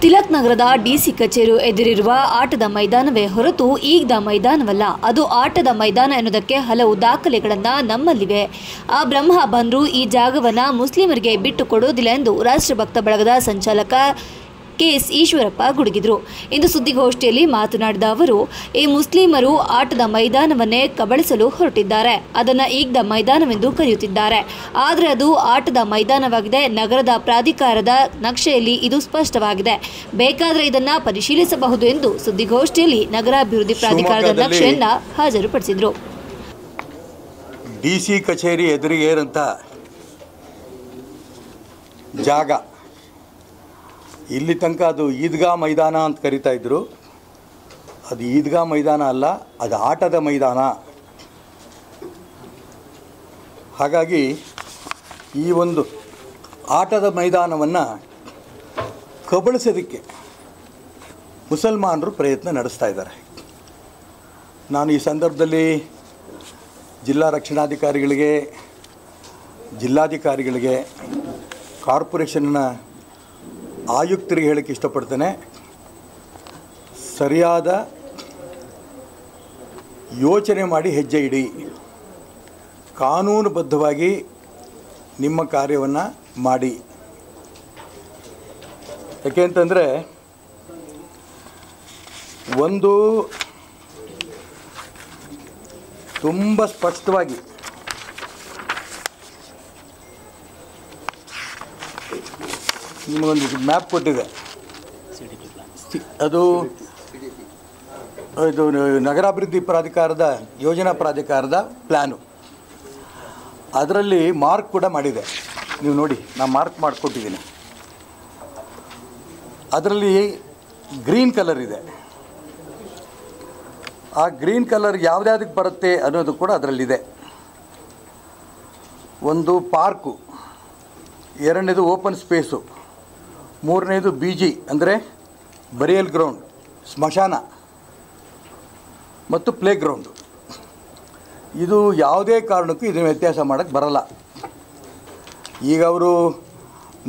ತಿಲಕ್ ನಗರದ ಡಿಸಿ ಕಚೇರಿ ಎದುರಿರುವ ಆಟದ ಮೈದಾನವೇ ಹೊರತು ಈಗದ ಮೈದಾನವಲ್ಲ. ಅದು ಆಟದ ಮೈದಾನ ಎನ್ನುವುದಕ್ಕೆ ಹಲವು ದಾಖಲೆಗಳನ್ನು ನಮ್ಮಲ್ಲಿವೆ. ಆ ಬ್ರಹ್ಮ ಬಂದರೂ ಈ ಜಾಗವನ್ನು ಮುಸ್ಲಿಮರಿಗೆ ಬಿಟ್ಟು ಕೊಡೋದಿಲ್ಲ ಎಂದು ರಾಷ್ಟ್ರಭಕ್ತ ಬಳಗದ ಸಂಚಾಲಕ ಕೆಎಸ್ ಈಶ್ವರಪ್ಪ ಗುಡುಗಿದರು. ಇಂದು ಸುದ್ದಿಗೋಷ್ಠಿಯಲ್ಲಿ ಮಾತನಾಡಿದ ಅವರು, ಈ ಮುಸ್ಲಿಮರು ಆಟದ ಮೈದಾನವನ್ನೇ ಕಬಳಿಸಲು ಹೊರಟಿದ್ದಾರೆ. ಅದನ್ನು ಈಗದ ಮೈದಾನವೆಂದು ಕರೆಯುತ್ತಿದ್ದಾರೆ. ಆದರೆ ಅದು ಆಟದ ಮೈದಾನವಾಗಿದೆ. ನಗರದ ಪ್ರಾಧಿಕಾರದ ನಕ್ಷೆಯಲ್ಲಿ ಇದು ಸ್ಪಷ್ಟವಾಗಿದೆ. ಬೇಕಾದರೆ ಇದನ್ನು ಪರಿಶೀಲಿಸಬಹುದು ಎಂದು ಸುದ್ದಿಗೋಷ್ಠಿಯಲ್ಲಿ ನಗರಾಭಿವೃದ್ಧಿ ಪ್ರಾಧಿಕಾರದ ನಕ್ಷೆಯನ್ನು ಹಾಜರುಪಡಿಸಿದರು. ಡಿಸಿ ಕಚೇರಿ ಎದುರಿಗೆ ಇರೋಂಥ ಜಾಗ, ಇಲ್ಲಿ ತನಕ ಅದು ಈದ್ಗಾ ಮೈದಾನ ಅಂತ ಕರಿತಾ ಇದ್ದರು. ಅದು ಈದ್ಗಾ ಮೈದಾನ ಅಲ್ಲ, ಅದು ಆಟದ ಮೈದಾನ. ಹಾಗಾಗಿ ಈ ಒಂದು ಆಟದ ಮೈದಾನವನ್ನು ಕಬಳಿಸೋದಕ್ಕೆ ಮುಸಲ್ಮಾನರು ಪ್ರಯತ್ನ ನಡೆಸ್ತಾ ಇದ್ದಾರೆ. ನಾನು ಈ ಸಂದರ್ಭದಲ್ಲಿ ಜಿಲ್ಲಾ ರಕ್ಷಣಾಧಿಕಾರಿಗಳಿಗೆ, ಜಿಲ್ಲಾಧಿಕಾರಿಗಳಿಗೆ, ಕಾರ್ಪೊರೇಷನ್ನ ಆಯುಕ್ತರಿಗೆ ಹೇಳಕ್ಕೆ ಇಷ್ಟಪಡ್ತೇನೆ. ಸರಿಯಾದ ಯೋಚನೆ ಮಾಡಿ ಹೆಜ್ಜೆ ಇಡಿ. ಕಾನೂನುಬದ್ಧವಾಗಿ ನಿಮ್ಮ ಕಾರ್ಯವನ್ನು ಮಾಡಿ. ಯಾಕೆ ಅಂತಂದರೆ, ಒಂದು ತುಂಬ ಸ್ಪಷ್ಟವಾಗಿ ನಿಮಗೊಂದು ಮ್ಯಾಪ್ ಕೊಟ್ಟಿದೆ. ಅದು ಇದು ನಗರಾಭಿವೃದ್ಧಿ ಪ್ರಾಧಿಕಾರದ ಯೋಜನಾ ಪ್ರಾಧಿಕಾರದ ಪ್ಲ್ಯಾನು. ಅದರಲ್ಲಿ ಮಾರ್ಕ್ ಕೂಡ ಮಾಡಿದೆ. ನೀವು ನೋಡಿ, ನಾನು ಮಾರ್ಕ್ ಮಾಡಿಕೊಟ್ಟಿದ್ದೀನಿ. ಅದರಲ್ಲಿ ಗ್ರೀನ್ ಕಲರ್ ಇದೆ. ಆ ಗ್ರೀನ್ ಕಲರ್ ಯಾವುದ್ಯಾವುದಕ್ಕೆ ಬರುತ್ತೆ ಅನ್ನೋದು ಕೂಡ ಅದರಲ್ಲಿದೆ. ಒಂದು ಪಾರ್ಕು, ಎರಡನೇದು ಓಪನ್ ಸ್ಪೇಸು, ಮೂರನೇದು BG ಅಂದರೆ ಬರಿಯಲ್ ಗ್ರೌಂಡ್, ಸ್ಮಶಾನ ಮತ್ತು ಪ್ಲೇ ಗ್ರೌಂಡು. ಇದು ಯಾವುದೇ ಕಾರಣಕ್ಕೂ ಇದನ್ನು ವ್ಯತ್ಯಾಸ ಮಾಡೋಕ್ಕೆ ಬರಲ್ಲ. ಈಗ ಅವರು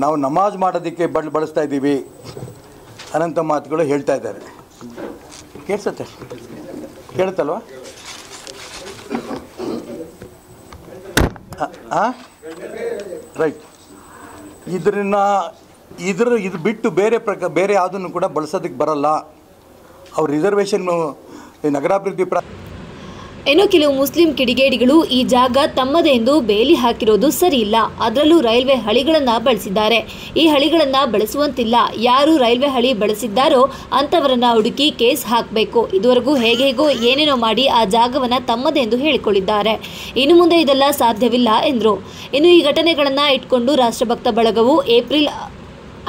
ನಾವು ನಮಾಜ್ ಮಾಡೋದಕ್ಕೆ ಬಳಸ್ತಾ ಇದ್ದೀವಿ ಅನಂತ ಮಾತುಗಳು ಹೇಳ್ತಾ ಇದ್ದಾರೆ. ಕೇಳಿಸುತ್ತೆ? ಕೇಳುತ್ತಲ್ವ? ರೈಟ್. ಇದು ಬಿಟ್ಟು ಬೇರೆ ಯಾವುದನ್ನು ಕೂಡ ಬಳಸೋದಕ್ಕೆ ಬರಲ್ಲ. ಅವ್ರ ರಿಸರ್ವೇಷನ್ನು ನಗರಾಭಿವೃದ್ಧಿ ಇನ್ನು ಕೆಲವು ಮುಸ್ಲಿಂ ಕಿಡಿಗೇಡಿಗಳು ಈ ಜಾಗ ತಮ್ಮದೇ ಎಂದು ಬೇಲಿ ಹಾಕಿರೋದು ಸರಿಯಿಲ್ಲ. ಅದರಲ್ಲೂ ರೈಲ್ವೆ ಹಳಿಗಳನ್ನು ಬಳಸಿದ್ದಾರೆ. ಈ ಹಳಿಗಳನ್ನು ಬಳಸುವಂತಿಲ್ಲ. ಯಾರು ರೈಲ್ವೆ ಹಳಿ ಬಳಸಿದ್ದಾರೋ ಅಂಥವರನ್ನ ಹುಡುಕಿ ಕೇಸ್ ಹಾಕಬೇಕು. ಇದುವರೆಗೂ ಹೇಗೇಗೋ ಏನೇನೋ ಮಾಡಿ ಆ ಜಾಗವನ್ನು ತಮ್ಮದೇ ಎಂದು ಹೇಳಿಕೊಂಡಿದ್ದಾರೆ. ಇನ್ನು ಮುಂದೆ ಇದೆಲ್ಲ ಸಾಧ್ಯವಿಲ್ಲ ಎಂದರು. ಇನ್ನು ಈ ಘಟನೆಗಳನ್ನು ಇಟ್ಕೊಂಡು ರಾಷ್ಟ್ರಭಕ್ತ ಬಳಗವು ಏಪ್ರಿಲ್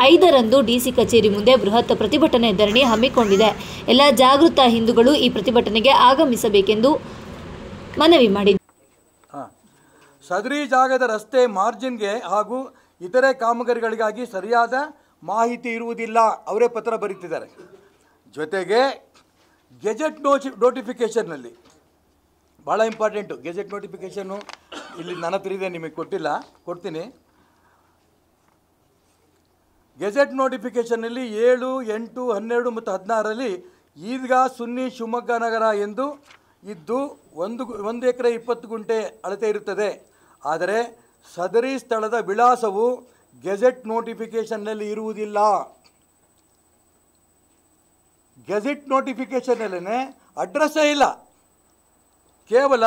5ರಂದು ಡಿಸಿ ಕಚೇರಿ ಮುಂದೆ ಬೃಹತ್ ಪ್ರತಿಭಟನೆ ಧರಣಿ ಹಮ್ಮಿಕೊಂಡಿದೆ. ಎಲ್ಲ ಜಾಗೃತ ಹಿಂದೂಗಳು ಈ ಪ್ರತಿಭಟನೆಗೆ ಆಗಮಿಸಬೇಕೆಂದು ಮನವಿ ಮಾಡಿದ್ದಾರೆ. ಸದರಿ ಜಾಗದ ರಸ್ತೆ ಮಾರ್ಜಿನ್ಗೆ ಹಾಗೂ ಇತರೆ ಕಾಮಗಾರಿಗಳಿಗಾಗಿ ಸರಿಯಾದ ಮಾಹಿತಿ ಇರುವುದಿಲ್ಲ. ಅವರೇ ಪತ್ರ ಬರೀತಿದ್ದಾರೆ. ಜೊತೆಗೆ ಗೆಜೆಟ್ ನೋಟಿಫಿಕೇಷನ್ನಲ್ಲಿ ಭಾಳ ಇಂಪಾರ್ಟೆಂಟು. ಗೆಜೆಟ್ ನೋಟಿಫಿಕೇಷನ್ನು ಇಲ್ಲಿ ನನ್ನ ಹತ್ರ ಇದೆ, ನಿಮಗೆ ಕೊಟ್ಟಿಲ್ಲ, ಕೊಡ್ತೀನಿ. ಗೆಜೆಟ್ ನೋಟಿಫಿಕೇಷನ್ನಲ್ಲಿ 7, 8, 12 ಮತ್ತು 16ರಲ್ಲಿ ಈದ್ಗಾ ಸುನ್ನಿ ಶಿವಮೊಗ್ಗ ನಗರ ಎಂದು ಇದ್ದು 1 ಎಕರೆ 20 ಗುಂಟೆ ಅಳತೆ ಇರುತ್ತದೆ. ಆದರೆ ಸದರಿ ಸ್ಥಳದ ವಿಳಾಸವು ಗೆಜೆಟ್ ನೋಟಿಫಿಕೇಷನ್ನಲ್ಲಿ ಇರುವುದಿಲ್ಲ. ಗೆಜೆಟ್ ನೋಟಿಫಿಕೇಷನ್ನಲ್ಲೇ ಅಡ್ರೆಸ್ಸೇ ಇಲ್ಲ. ಕೇವಲ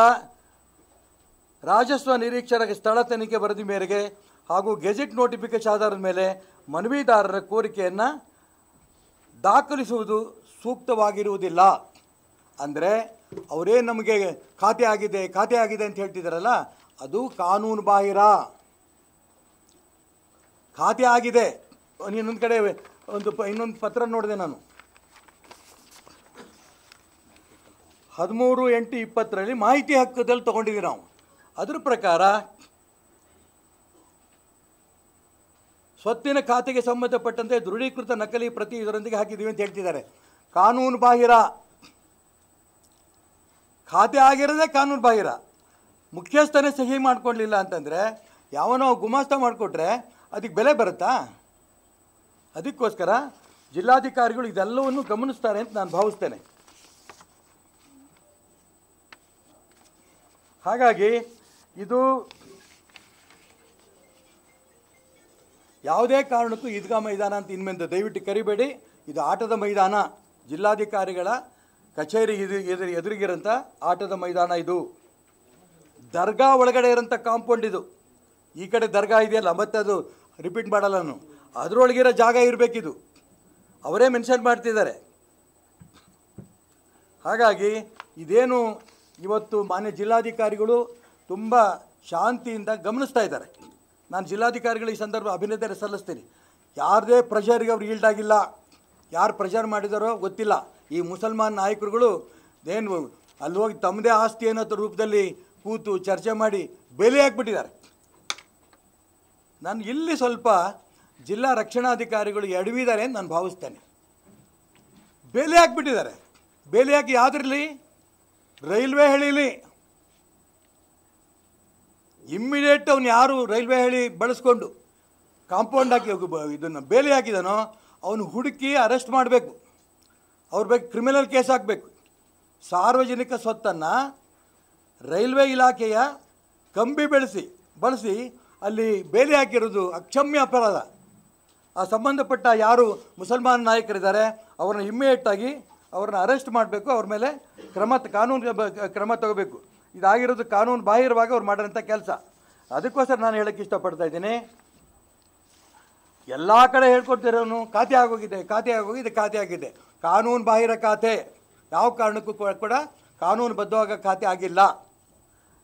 ರಾಜಸ್ವ ನಿರೀಕ್ಷರ ಸ್ಥಳ ತನಿಖೆ ವರದಿ ಮೇರೆಗೆ ಹಾಗೂ ಗೆಜೆಟ್ ನೋಟಿಫಿಕೇಷನ್ ಆಧಾರದ ಮೇಲೆ ಮನವಿದಾರರ ಕೋರಿಕೆಯನ್ನು ದಾಖಲಿಸುವುದು ಸೂಕ್ತವಾಗಿರುವುದಿಲ್ಲ. ಅಂದರೆ ಅವರೇ ನಮಗೆ ಖಾತೆ ಆಗಿದೆ ಅಂತ ಹೇಳ್ತಿದ್ದಾರಲ್ಲ, ಅದು ಕಾನೂನು ಬಾಹಿರ. ಖಾತೆ ಆಗಿದೆ. ಇನ್ನೊಂದು ಕಡೆ ಇನ್ನೊಂದು ಪತ್ರ ನೋಡಿದೆ ನಾನು, 13/8/20ರಲ್ಲಿ ಮಾಹಿತಿ ಹಕ್ಕದಲ್ಲಿ ತೊಗೊಂಡಿದ್ದೀವಿ ನಾವು. ಅದರ ಪ್ರಕಾರ ಸ್ವತ್ತಿನ ಖಾತೆಗೆ ಸಂಬಂಧಪಟ್ಟಂತೆ ದೃಢೀಕೃತ ನಕಲಿ ಪ್ರತಿ ಇದರೊಂದಿಗೆ ಹಾಕಿದ್ದೀವಿ ಅಂತ ಹೇಳ್ತಿದ್ದಾರೆ. ಕಾನೂನು ಬಾಹಿರ. ಖಾತೆ ಆಗಿರೋದೇ ಕಾನೂನು ಬಾಹಿರ. ಮುಖ್ಯಸ್ಥನೇ ಸಹಿ ಮಾಡ್ಕೊಳ್ಳಲಿಲ್ಲ ಅಂತಂದರೆ ಯಾವನೋ ಗುಮಾಸ್ತ ಮಾಡಿಕೊಟ್ರೆ ಅದಕ್ಕೆ ಬೆಲೆ ಬರುತ್ತಾ? ಅದಕ್ಕೋಸ್ಕರ ಜಿಲ್ಲಾಧಿಕಾರಿಗಳು ಇದೆಲ್ಲವನ್ನು ಗಮನಿಸ್ತಾರೆ ಅಂತ ನಾನು ಭಾವಿಸ್ತೇನೆ. ಹಾಗಾಗಿ ಇದು ಯಾವುದೇ ಕಾರಣಕ್ಕೂ ಈದ್ಗಾ ಮೈದಾನ ಅಂತ ಇನ್ಮೇಲೆ ದಯವಿಟ್ಟು ಕರಿಬೇಡಿ. ಇದು ಆಟದ ಮೈದಾನ, ಜಿಲ್ಲಾಧಿಕಾರಿಗಳ ಕಚೇರಿ ಎದುರಿಗಿರೋಂಥ ಆಟದ ಮೈದಾನ. ಇದು ದರ್ಗಾ ಒಳಗಡೆ ಇರೋಂಥ ಕಾಂಪೌಂಡ್. ಇದು ಈ ಕಡೆ ದರ್ಗಾ ಇದೆಯಲ್ಲ, ಮತ್ತೆ ಅದು ರಿಪೀಟ್ ಮಾಡಲ್ಲ ನಾನು, ಅದರೊಳಗಿರೋ ಜಾಗ ಇರಬೇಕಿದು. ಅವರೇ ಮೆನ್ಷನ್ ಮಾಡ್ತಿದ್ದಾರೆ. ಹಾಗಾಗಿ ಇದೇನು ಇವತ್ತು ಮಾನ್ಯ ಜಿಲ್ಲಾಧಿಕಾರಿಗಳು ತುಂಬ ಶಾಂತಿಯಿಂದ ಗಮನಿಸ್ತಾ ಇದ್ದಾರೆ. ನಾನು ಜಿಲ್ಲಾಧಿಕಾರಿಗಳು ಈ ಸಂದರ್ಭ ಅಭಿನಂದನೆ ಸಲ್ಲಿಸ್ತೀನಿ. ಯಾರದೇ ಪ್ರೆಷರ್ಗೆ ಅವ್ರು ಈಲ್ಡ್ ಆಗಿಲ್ಲ. ಯಾರು ಪ್ರೆಷರ್ ಮಾಡಿದಾರೋ ಗೊತ್ತಿಲ್ಲ. ಈ ಮುಸಲ್ಮಾನ್ ನಾಯಕರುಗಳು ಏನು ಅಲ್ಲಿ ಹೋಗಿ ತಮ್ಮದೇ ಆಸ್ತಿ ಅನ್ನೋ ರೂಪದಲ್ಲಿ ಕೂತು ಚರ್ಚೆ ಮಾಡಿ ಬೇಲಿ ಹಾಕ್ಬಿಟ್ಟಿದ್ದಾರೆ. ನಾನು ಇಲ್ಲಿ ಸ್ವಲ್ಪ ಜಿಲ್ಲಾ ರಕ್ಷಣಾಧಿಕಾರಿಗಳು ಎಡವಿದ್ದಾರೆ ಅಂತ ನಾನು ಭಾವಿಸ್ತೇನೆ. ಬೇಲಿ ಹಾಕ್ಬಿಟ್ಟಿದ್ದಾರೆ. ಬೇಲಿ ಹಾಕಿ ಯಾವುದ್ರಲ್ಲಿ? ರೈಲ್ವೆ ಹಳಿಲಿ. ಇಮ್ಮಿಡಿಯೇಟ್ ಅವನು ಯಾರು ರೈಲ್ವೆ ಹಳಿ ಬಳಸ್ಕೊಂಡು ಕಾಂಪೌಂಡ್ ಹಾಕಿ ಇದನ್ನು ಬೇಲಿ ಹಾಕಿದಾನೋ ಅವನು ಹುಡುಕಿ ಅರೆಸ್ಟ್ ಮಾಡಬೇಕು. ಅವ್ರ ಬಗ್ಗೆ ಕ್ರಿಮಿನಲ್ ಕೇಸ್ ಹಾಕಬೇಕು. ಸಾರ್ವಜನಿಕ ಸ್ವತ್ತನ್ನು ರೈಲ್ವೆ ಇಲಾಖೆಯ ಕಂಬಿ ಬಳಸಿ ಅಲ್ಲಿ ಬೇಲಿ ಹಾಕಿರೋದು ಅಕ್ಷಮ್ಯ ಅಪರಾಧ. ಆ ಸಂಬಂಧಪಟ್ಟ ಯಾರು ಮುಸಲ್ಮಾನ್ ನಾಯಕರಿದ್ದಾರೆ ಅವ್ರನ್ನ ಇಮ್ಮಿಡಿಯೇಟಾಗಿ ಅವ್ರನ್ನ ಅರೆಸ್ಟ್ ಮಾಡಬೇಕು. ಅವ್ರ ಮೇಲೆ ಕಾನೂನು ಕ್ರಮ ತಗೋಬೇಕು. ಇದಾಗಿರೋದು ಕಾನೂನು ಬಾಹಿರವಾಗಿ ಅವ್ರು ಮಾಡಿರೋಂಥ ಕೆಲಸ. ಅದಕ್ಕೋಸ್ಕರ ನಾನು ಹೇಳೋಕ್ಕೆ ಇಷ್ಟಪಡ್ತಾ ಇದ್ದೀನಿ, ಎಲ್ಲ ಕಡೆ ಹೇಳ್ಕೊಡ್ತಿರೋನು ಖಾತೆ ಆಗಿದೆ. ಕಾನೂನು ಬಾಹಿರ ಖಾತೆ ಯಾವ ಕಾರಣಕ್ಕೂ ಕೂಡ ಕಾನೂನುಬದ್ಧವಾಗ ಖಾತೆ ಆಗಿಲ್ಲ.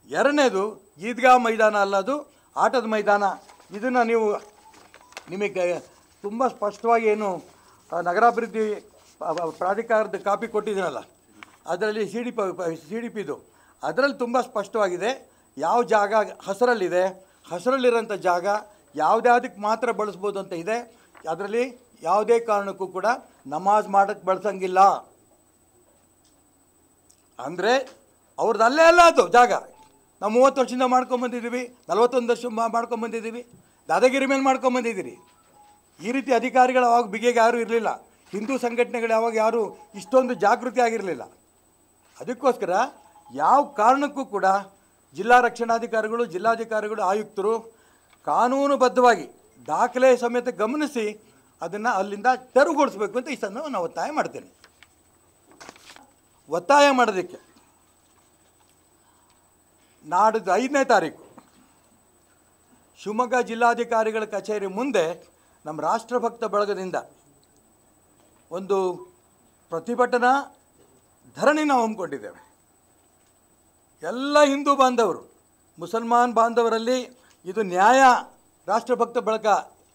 ಎರಡನೇದು ಈದ್ಗಾ ಮೈದಾನ ಅಲ್ಲ, ಅದು ಆಟದ ಮೈದಾನ. ಇದನ್ನು ನಿಮಗೆ ತುಂಬ ಸ್ಪಷ್ಟವಾಗಿ ಏನು ನಗರಾಭಿವೃದ್ಧಿ ಪ್ರಾಧಿಕಾರದ ಕಾಪಿ ಕೊಟ್ಟಿದ್ದೀನಲ್ಲ, ಅದರಲ್ಲಿ ಸಿ ಡಿ ಪಿದು ಅದರಲ್ಲಿ ತುಂಬ ಸ್ಪಷ್ಟವಾಗಿದೆ ಯಾವ ಜಾಗ ಹಸಿರಲ್ಲಿದೆ, ಹಸಿರಲ್ಲಿರೋಂಥ ಜಾಗ ಯಾವುದ್ಯಾವುದಕ್ಕೆ ಮಾತ್ರ ಬಳಸ್ಬೋದು ಅಂತ ಇದೆ. ಅದರಲ್ಲಿ ಯಾವುದೇ ಕಾರಣಕ್ಕೂ ಕೂಡ ನಮಾಜ್ ಮಾಡೋಕ್ಕೆ ಬಳಸಂಗಿಲ್ಲ. ಅಂದರೆ ಅವ್ರದ್ದು ಅಲ್ಲೇ ಅಲ್ಲ ಅದು ಜಾಗ. ನಾವು 30 ವರ್ಷದಿಂದ ಮಾಡ್ಕೊಂಬಂದಿದ್ದೀವಿ, 41 ವರ್ಷ ಮಾಡ್ಕೊಂಬಂದಿದ್ದೀವಿ, ದಾದಾಗಿರಿ ಮೇಲೆ ಮಾಡ್ಕೊಂಬಂದಿದ್ದೀರಿ. ಈ ರೀತಿ ಅಧಿಕಾರಿಗಳು ಅವಾಗ ಬಿಗಿಗೆ ಯಾರೂ ಇರಲಿಲ್ಲ. ಹಿಂದೂ ಸಂಘಟನೆಗಳು ಯಾವಾಗ ಯಾರೂ ಇಷ್ಟೊಂದು ಜಾಗೃತಿ ಆಗಿರಲಿಲ್ಲ. ಅದಕ್ಕೋಸ್ಕರ ಯಾವ ಕಾರಣಕ್ಕೂ ಕೂಡ ಜಿಲ್ಲಾ ರಕ್ಷಣಾಧಿಕಾರಿಗಳು, ಜಿಲ್ಲಾಧಿಕಾರಿಗಳು, ಆಯುಕ್ತರು ಕಾನೂನುಬದ್ಧವಾಗಿ ದಾಖಲೆ ಸಮೇತ ಗಮನಿಸಿ ಅದನ್ನು ಅಲ್ಲಿಂದ ತೆರವುಗೊಳಿಸಬೇಕು ಅಂತ ಈ ಸಂದರ್ಭ ನಾನು ಒತ್ತಾಯ ಮಾಡ್ತೇನೆ. ಒತ್ತಾಯ ಮಾಡೋದಕ್ಕೆ ನಾಡಿದ್ದು 5ನೇ ತಾರೀಕು ಶಿವಮೊಗ್ಗ ಜಿಲ್ಲಾಧಿಕಾರಿಗಳ ಕಚೇರಿ ಮುಂದೆ ನಮ್ಮ ರಾಷ್ಟ್ರಭಕ್ತ ಬಳಗದಿಂದ ಒಂದು ಪ್ರತಿಭಟನಾ ಧರಣಿ ನಾವು ಹಮ್ಮಿಕೊಂಡಿದ್ದೇವೆ. ಎಲ್ಲ ಹಿಂದೂ ಬಾಂಧವರು, ಮುಸಲ್ಮಾನ್ ಬಾಂಧವರಲ್ಲಿ ಇದು ನ್ಯಾಯ. ರಾಷ್ಟ್ರಭಕ್ತ ಬಳಗ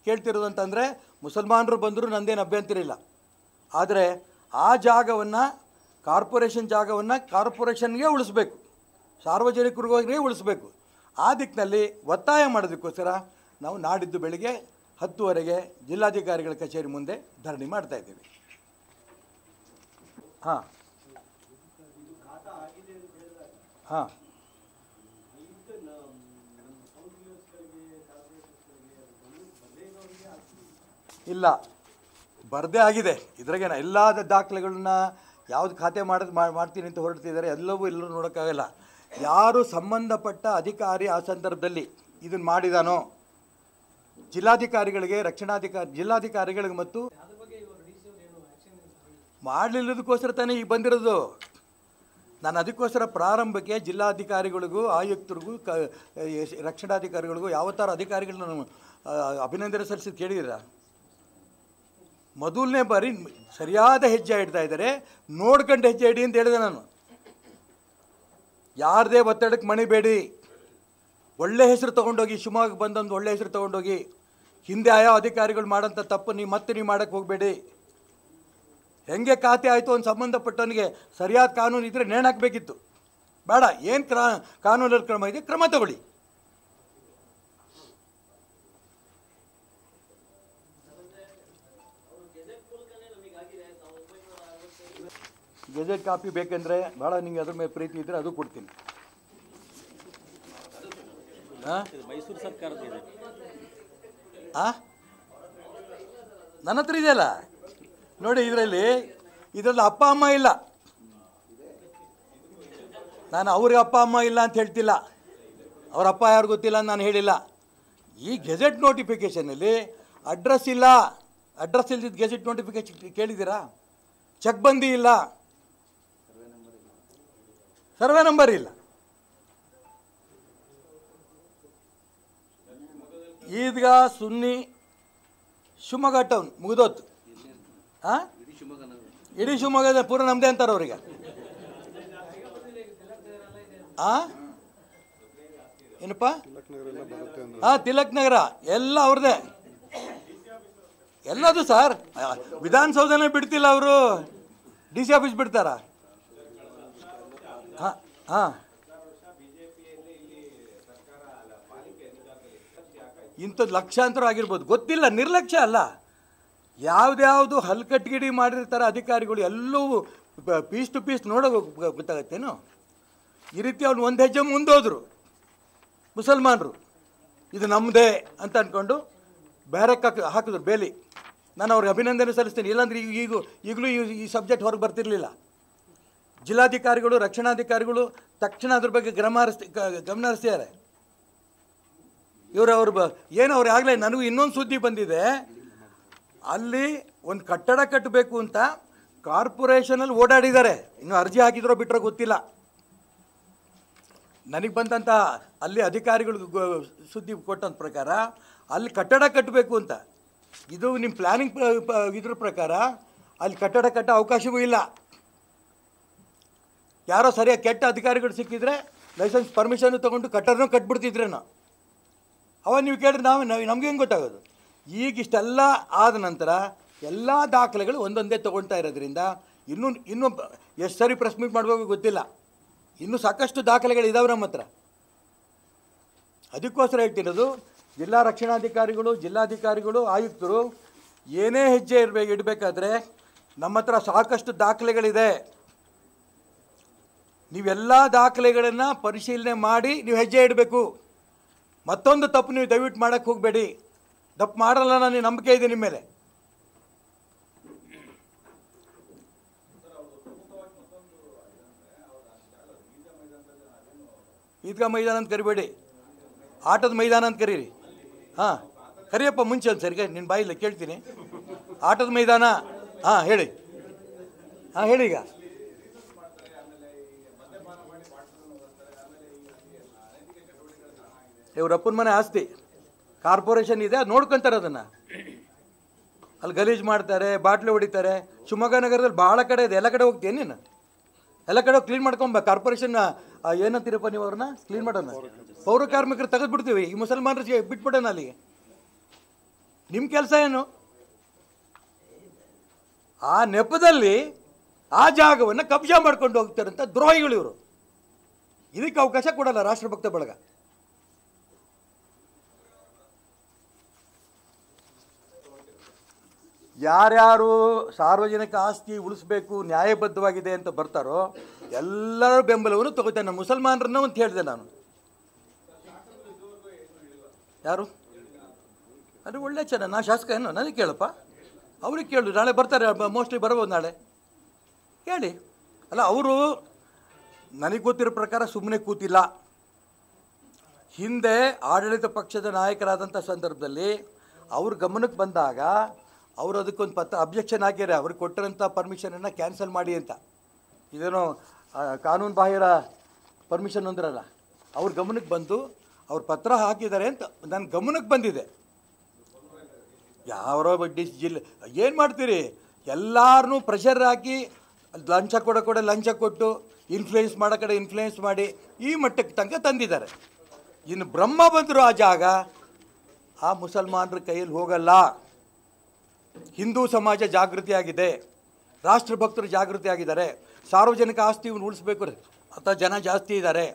ಕೇಳ್ತಿರೋದಂತಂದರೆ ಮುಸಲ್ಮಾನರು ಬಂದರೂ ನಂದೇನು ಅಭ್ಯಂತರ ಇಲ್ಲ. ಆದರೆ ಆ ಜಾಗವನ್ನು ಕಾರ್ಪೊರೇಷನ್ಗೆ ಉಳಿಸ್ಬೇಕು, ಸಾರ್ವಜನಿಕರಿಗೋಗಿ ಉಳಿಸ್ಬೇಕು. ಆ ದಿಕ್ಕಿನಲ್ಲಿ ಒತ್ತಾಯ ಮಾಡೋದಕ್ಕೋಸ್ಕರ ನಾವು ನಾಡಿದ್ದು ಬೆಳಿಗ್ಗೆ 10:00 ಜಿಲ್ಲಾಧಿಕಾರಿಗಳ ಕಚೇರಿ ಮುಂದೆ ಧರಣಿ ಮಾಡ್ತಾಯಿದ್ದೀವಿ. ಹಾಂ ಹಾಂ ಇಲ್ಲ, ಬರದೇ ಆಗಿದೆ. ಇದ್ರಾಗೇನ ಎಲ್ಲ ದಾಖಲೆಗಳನ್ನ ಯಾವುದು ಖಾತೆ ಮಾಡ್ತೀನಿ ಅಂತ ಹೊರಡ್ತಿದ್ದಾರೆ, ಎಲ್ಲವೂ ನೋಡೋಕ್ಕಾಗಲ್ಲ. ಯಾರು ಸಂಬಂಧಪಟ್ಟ ಅಧಿಕಾರಿ ಆ ಸಂದರ್ಭದಲ್ಲಿ ಇದನ್ನು ಮಾಡಿದಾನೋ ಜಿಲ್ಲಾಧಿಕಾರಿಗಳಿಗೆ ಮತ್ತು ಮಾಡಲಿಲ್ಲದಕ್ಕೋಸ್ಕರ ತಾನೇ ಈಗ ಬಂದಿರೋದು. ನಾನು ಅದಕ್ಕೋಸ್ಕರ ಪ್ರಾರಂಭಕ್ಕೆ ಜಿಲ್ಲಾಧಿಕಾರಿಗಳಿಗೂ, ಆಯುಕ್ತರಿಗೂ, ರಕ್ಷಣಾಧಿಕಾರಿಗಳಿಗೂ ಯಾವ ಥರ ಅಧಿಕಾರಿಗಳನ್ನ ಅಭಿನಂದನೆ ಸಲ್ಲಿಸಿ ಕೇಳಿದ್ದೀರಾ? ಮೊದಲನೇ ಬಾರಿ ಸರಿಯಾದ ಹೆಜ್ಜೆ ಇಡ್ತಾ ಇದ್ದಾರೆ. ನೋಡ್ಕೊಂಡು ಹೆಜ್ಜೆ ಇಡಿ ಅಂತ ಹೇಳಿದೆ ನಾನು. ಯಾರದೇ ಒತ್ತಡಕ್ಕೆ ಮಣಿಬೇಡಿ. ಒಳ್ಳೆ ಹೆಸರು ತೊಗೊಂಡೋಗಿ, ಶಿವಮೊಗ್ಗಕ್ಕೆ ಬಂದೊಂದು ಒಳ್ಳೆ ಹೆಸರು ತೊಗೊಂಡೋಗಿ. ಹಿಂದೆ ಆಯಾ ಅಧಿಕಾರಿಗಳು ಮಾಡೋಂಥ ತಪ್ಪು ನೀವು ಮಾಡೋಕ್ಕೆ ಹೋಗಬೇಡಿ. ಹೆಂಗೆ ಖಾತೆ ಆಯಿತು ಒಂದು ಸಂಬಂಧಪಟ್ಟವನಿಗೆ ಸರಿಯಾದ ಕಾನೂನು ಇದ್ದರೆ ನೇಣು ಹಾಕಬೇಕಿತ್ತು. ಬೇಡ, ಏನು ಕಾನೂನಲ್ಲಿ ಕ್ರಮ ಇದೆ ಕ್ರಮ ತಗೊಳ್ಳಿ. ಗೆಜೆಟ್ ಕಾಪಿ ಬೇಕೆಂದರೆ ಭಾಳ ನಿಂಗೆ ಅದ್ರ ಮೇಲೆ ಪ್ರೀತಿ ಇದ್ದರೆ ಅದು ಕೊಡ್ತೀನಿ. ಮೈಸೂರು ಸರ್ಕಾರದ ನನ್ನ ಹತ್ರ ಇದೆಯಲ್ಲ ನೋಡಿ. ಇದರಲ್ಲಿ ಅಪ್ಪ ಅಮ್ಮ ಇಲ್ಲ. ನಾನು ಅವ್ರಿಗೆ ಅಪ್ಪ ಅಮ್ಮ ಇಲ್ಲ ಅಂತ ಹೇಳ್ತಿಲ್ಲ, ಅವ್ರ ಅಪ್ಪ ಯಾರು ಗೊತ್ತಿಲ್ಲ ಅಂತ ನಾನು ಹೇಳಿಲ್ಲ. ಈ ಗೆಜೆಟ್ ನೋಟಿಫಿಕೇಷನಲ್ಲಿ ಅಡ್ರೆಸ್ ಇಲ್ಲ. ಅಡ್ರೆಸ್ ಇಲ್ದಿದ್ದು ಗೆಜೆಟ್ ನೋಟಿಫಿಕೇಶನ್ ಕೇಳಿದ್ದೀರಾ? ಚೆಕ್ ಬಂದಿ ಇಲ್ಲ, ಸರ್ವೆ ನಂಬರ್ ಇಲ್ಲ. ಈದ್ಗಾ ಸುನ್ನಿ ಶಿವಮೊಗ್ಗ ಟೌನ್ ಮುಗಿದೋತ್ತು. ಇಡೀ ಶಿವಮೊಗ್ಗದ ಪೂರ ನಮ್ಮದೇ ಅಂತಾರೆ ಅವ್ರಿಗೆ. ಏನಪ್ಪ? ತಿಲಕ್ ನಗರ ಎಲ್ಲ ಅವ್ರದ್ದೇ ಎಲ್ಲದು ಸರ್. ವಿಧಾನಸೌಧನೇ ಬಿಡ್ತಿಲ್ಲ ಅವರು, DC ಆಫೀಸ್ ಬಿಡ್ತಾರ? ಇಂಥದ್ದು ಲಕ್ಷಾಂತರ ಆಗಿರ್ಬೋದು, ಗೊತ್ತಿಲ್ಲ, ನಿರ್ಲಕ್ಷ್ಯ ಅಲ್ಲ. ಯಾವ್ದ್ಯಾವುದು ಹಲ್ಕಟ್ಗಿಡಿ ಮಾಡಿರ್ತಾರೆ ಅಧಿಕಾರಿಗಳು, ಎಲ್ಲವೂ ಪೀಸ್ ಟು ಪೀಸ್ ನೋಡೋ ಗೊತ್ತಾಗತ್ತೇನು? ಈ ರೀತಿ ಅವ್ನು ಒಂದು ಹೆಜ್ಜೆ ಮುಂದೋದ್ರು ಮುಸಲ್ಮಾನರು, ಇದು ನಮ್ಮದೇ ಅಂತ ಅಂದ್ಕೊಂಡು ಬ್ಯಾರಕ್ ಹಾಕಿದ್ರು ಬೇಲಿ. ನಾನು ಅವ್ರಿಗೆ ಅಭಿನಂದನೆ ಸಲ್ಲಿಸ್ತೀನಿ. ಇಲ್ಲಾಂದ್ರೆ ಈಗಲೂ ಈ ಸಬ್ಜೆಕ್ಟ್ ಹೊರಗೆ ಬರ್ತಿರಲಿಲ್ಲ. ಜಿಲ್ಲಾಧಿಕಾರಿಗಳು, ರಕ್ಷಣಾಧಿಕಾರಿಗಳು ತಕ್ಷಣ ಅದ್ರ ಬಗ್ಗೆ ಗಮನ ಹರಿಸ್ತಿದ್ದಾರೆ. ಅವ್ರು ಆಗಲೇ ನನಗೂ ಇನ್ನೊಂದು ಸುದ್ದಿ ಬಂದಿದೆ. ಅಲ್ಲಿ ಒಂದು ಕಟ್ಟಡ ಕಟ್ಟಬೇಕು ಅಂತ ಕಾರ್ಪೊರೇಷನಲ್ಲಿ ಓಡಾಡಿದ್ದಾರೆ. ಇನ್ನು ಅರ್ಜಿ ಹಾಕಿದ್ರೋ ಬಿಟ್ಟರೋ ಗೊತ್ತಿಲ್ಲ. ನನಗೆ ಬಂದಂಥ ಅಲ್ಲಿ ಅಧಿಕಾರಿಗಳು ಸುದ್ದಿ ಕೊಟ್ಟಂಥ ಪ್ರಕಾರ ಅಲ್ಲಿ ಕಟ್ಟಡ ಕಟ್ಟಬೇಕು ಅಂತ. ಇದು ನಿಮ್ಮ ಪ್ಲ್ಯಾನಿಂಗ್ ಇದ್ರ ಪ್ರಕಾರ ಅಲ್ಲಿ ಕಟ್ಟಡ ಕಟ್ಟೋ ಅವಕಾಶವೂ ಇಲ್ಲ. ಯಾರೋ ಸರಿಯಾಗಿ ಕೆಟ್ಟ ಅಧಿಕಾರಿಗಳು ಸಿಕ್ಕಿದ್ರೆ ಲೈಸೆನ್ಸ್ ಪರ್ಮಿಷನ್ನು ತೊಗೊಂಡು ಕಟ್ಟಡನೂ ಕಟ್ಬಿಡ್ತಿದ್ರೇನೋ. ಅವಾಗ ನೀವು ಕೇಳಿದ್ರೆ ನಮ್ಗೆ ಹೆಂಗೆ ಗೊತ್ತಾಗೋದು? ಈಗ ಇಷ್ಟೆಲ್ಲ ಆದ ನಂತರ ಎಲ್ಲ ದಾಖಲೆಗಳು ಒಂದೊಂದೇ ತೊಗೊಳ್ತಾ ಇರೋದ್ರಿಂದ ಇನ್ನೂ ಎಷ್ಟು ಸರಿ ಪ್ರೆಸ್ ಮೀಟ್ ಮಾಡಬೇಕು ಗೊತ್ತಿಲ್ಲ. ಇನ್ನೂ ಸಾಕಷ್ಟು ದಾಖಲೆಗಳಿದ್ದಾವೆ ನಮ್ಮ ಹತ್ರ. ಅದಕ್ಕೋಸ್ಕರ ಹೇಳ್ತಿರೋದು, ಜಿಲ್ಲಾ ರಕ್ಷಣಾಧಿಕಾರಿಗಳು, ಜಿಲ್ಲಾಧಿಕಾರಿಗಳು, ಆಯುಕ್ತರು ಏನೇ ಹೆಜ್ಜೆ ಇಡಬೇಕಾದ್ರೆ ನಮ್ಮ ಹತ್ರ ಸಾಕಷ್ಟು ದಾಖಲೆಗಳಿದೆ. ನೀವೆಲ್ಲ ದಾಖಲೆಗಳನ್ನು ಪರಿಶೀಲನೆ ಮಾಡಿ ನೀವು ಹೆಜ್ಜೆ ಇಡಬೇಕು. ಮತ್ತೊಂದು ತಪ್ಪು ನೀವು ದಯವಿಟ್ಟು ಮಾಡೋಕ್ಕೆ ಹೋಗಬೇಡಿ. ತಪ್ಪು ಮಾಡಲ್ಲ, ನನಗೆ ನಂಬಿಕೆ ಇದೆ ನಿಮ್ಮ ಮೇಲೆ. ಈದ್ಗಾ ಮೈದಾನ ಅಂತ ಕರಿಬೇಡಿ, ಆಟದ ಮೈದಾನ ಅಂತ ಕರೀರಿ. ಕರಿಯಪ್ಪ ಮುಂಚೆ ಒಂದು ಸರಿಗೆ ನಿನ್ನ ಬಾಯಿಲ್ಲ ಕೇಳ್ತೀನಿ. ಆಟದ ಮೈದಾನ. ಹೇಳಿ. ಹೇಳಿ. ಈಗ ಇವ್ರಪ್ಪನ ಮನೆ ಆಸ್ತಿ ಕಾರ್ಪೊರೇಷನ್ ಇದೆ, ಅದು ನೋಡ್ಕೊತಾರೆ. ಅದನ್ನು ಅಲ್ಲಿ ಗಲೀಜು ಮಾಡ್ತಾರೆ, ಬಾಟ್ಲಿ ಹೊಡಿತಾರೆ. ಶಿವಮೊಗ್ಗ ನಗರದಲ್ಲಿ ಭಾಳ ಕಡೆ ಇದೆ. ಎಲ್ಲ ಕಡೆ ಹೋಗ್ತೀನಿ ನೀನು, ಎಲ್ಲ ಕಡೆ ಕ್ಲೀನ್ ಮಾಡ್ಕೊಂಬ. ಕಾರ್ಪೊರೇಷನ್ ಏನಂತೀರಪ್ಪ ನೀವು ಅವ್ರನ್ನ ಕ್ಲೀನ್ ಮಾಡೋಣ? ಪೌರ ಕಾರ್ಮಿಕರು ತೆಗೆದುಬಿಡ್ತೀವಿ, ಈ ಮುಸಲ್ಮಾನರಿಗೆ ಬಿಟ್ಬಿಡೋಣ. ಅಲ್ಲಿಗೆ ನಿಮ್ಮ ಕೆಲಸ ಏನು? ಆ ನೆಪದಲ್ಲಿ ಆ ಜಾಗವನ್ನು ಕಬ್ಜಾ ಮಾಡ್ಕೊಂಡು ಹೋಗ್ತಾರಂತ ದ್ರೋಹಿಗಳು ಇವರು. ಇದಕ್ಕೆ ಅವಕಾಶ ಕೊಡಲ್ಲ ರಾಷ್ಟ್ರಭಕ್ತ ಬಳಗ. ಯಾರ್ಯಾರು ಸಾರ್ವಜನಿಕ ಆಸ್ತಿ ಉಳಿಸ್ಬೇಕು, ನ್ಯಾಯಬದ್ಧವಾಗಿದೆ ಅಂತ ಬರ್ತಾರೋ ಎಲ್ಲರ ಬೆಂಬಲವನ್ನು ತಗೋತೇನೆ. ಮುಸಲ್ಮಾನರನ್ನ ಅಂತ ಹೇಳಿದೆ ನಾನು. ಯಾರು ಅದು ಒಳ್ಳೆ ಚೆನ್ನಾಗಿ ನಾ ಶಾಸಕ ಏನು ನನಗೆ ಕೇಳಪ್ಪ, ಅವ್ರಿಗೆ ಕೇಳು. ನಾಳೆ ಬರ್ತಾರೆ, ಮೋಸ್ಟ್ಲಿ ಬರ್ಬೋದು ನಾಳೆ. ಹೇಳಿ. ಅಲ್ಲ, ಅವರು ನನಗೆ ಗೊತ್ತಿರೋ ಪ್ರಕಾರ ಸುಮ್ಮನೆ ಕೂತಿಲ್ಲ. ಹಿಂದೆ ಆಡಳಿತ ಪಕ್ಷದ ನಾಯಕರಾದಂಥ ಸಂದರ್ಭದಲ್ಲಿ ಅವ್ರ ಗಮನಕ್ಕೆ ಬಂದಾಗ ಅವರು ಅದಕ್ಕೊಂದು ಅಬ್ಜೆಕ್ಷನ್ ಹಾಕ್ಯಾರೆ. ಅವ್ರಿಗೆ ಕೊಟ್ಟಿರೋಂಥ ಪರ್ಮಿಷನನ್ನು ಕ್ಯಾನ್ಸಲ್ ಮಾಡಿ ಅಂತ. ಇದೇನೋ ಕಾನೂನು ಬಾಹಿರ ಪರ್ಮಿಷನ್ ಅಂದ್ರಲ್ಲ, ಅವ್ರ ಗಮನಕ್ಕೆ ಬಂದು ಅವ್ರು ಪತ್ರ ಹಾಕಿದ್ದಾರೆ ಅಂತ ನನ್ನ ಗಮನಕ್ಕೆ ಬಂದಿದೆ. ಯಾರೋ ಜಿಲ್ಲೆ ಏನು ಮಾಡ್ತೀರಿ? ಎಲ್ಲರನ್ನೂ ಪ್ರೆಷರ್ ಹಾಕಿ ಲಂಚ ಕೊಡ ಲಂಚ ಕೊಟ್ಟು ಇನ್ಫ್ಲೂಯೆನ್ಸ್ ಮಾಡೋ ಕಡೆ ಇನ್ಫ್ಲೂಯೆನ್ಸ್ ಮಾಡಿ ಈ ಮಟ್ಟಕ್ಕೆ ತನಕ ತಂದಿದ್ದಾರೆ. ಇನ್ನು ಬ್ರಹ್ಮ ಬಂದರು ಆ ಜಾಗ ಆ ಮುಸಲ್ಮಾನರ ಕೈಯಲ್ಲಿ ಹೋಗಲ್ಲ. ಹಿಂದೂ ಸಮಾಜ ಜಾಗೃತಿಯಾಗಿದೆ, ರಾಷ್ಟ್ರಭಕ್ತರು ಜಾಗೃತಿ ಆಗಿದ್ದಾರೆ. ಸಾರ್ವಜನಿಕ ಆಸ್ತಿಯನ್ನು ಉಳಿಸ್ಬೇಕು ಅಂತ ಜನ ಜಾಸ್ತಿ ಇದ್ದಾರೆ.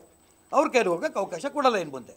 ಅವ್ರ ಕೈಯಲ್ಲಿ ಹೋಗೋಕ್ಕೆ ಅವಕಾಶ ಕೊಡಲ್ಲ ಇನ್ನು ಮುಂದೆ.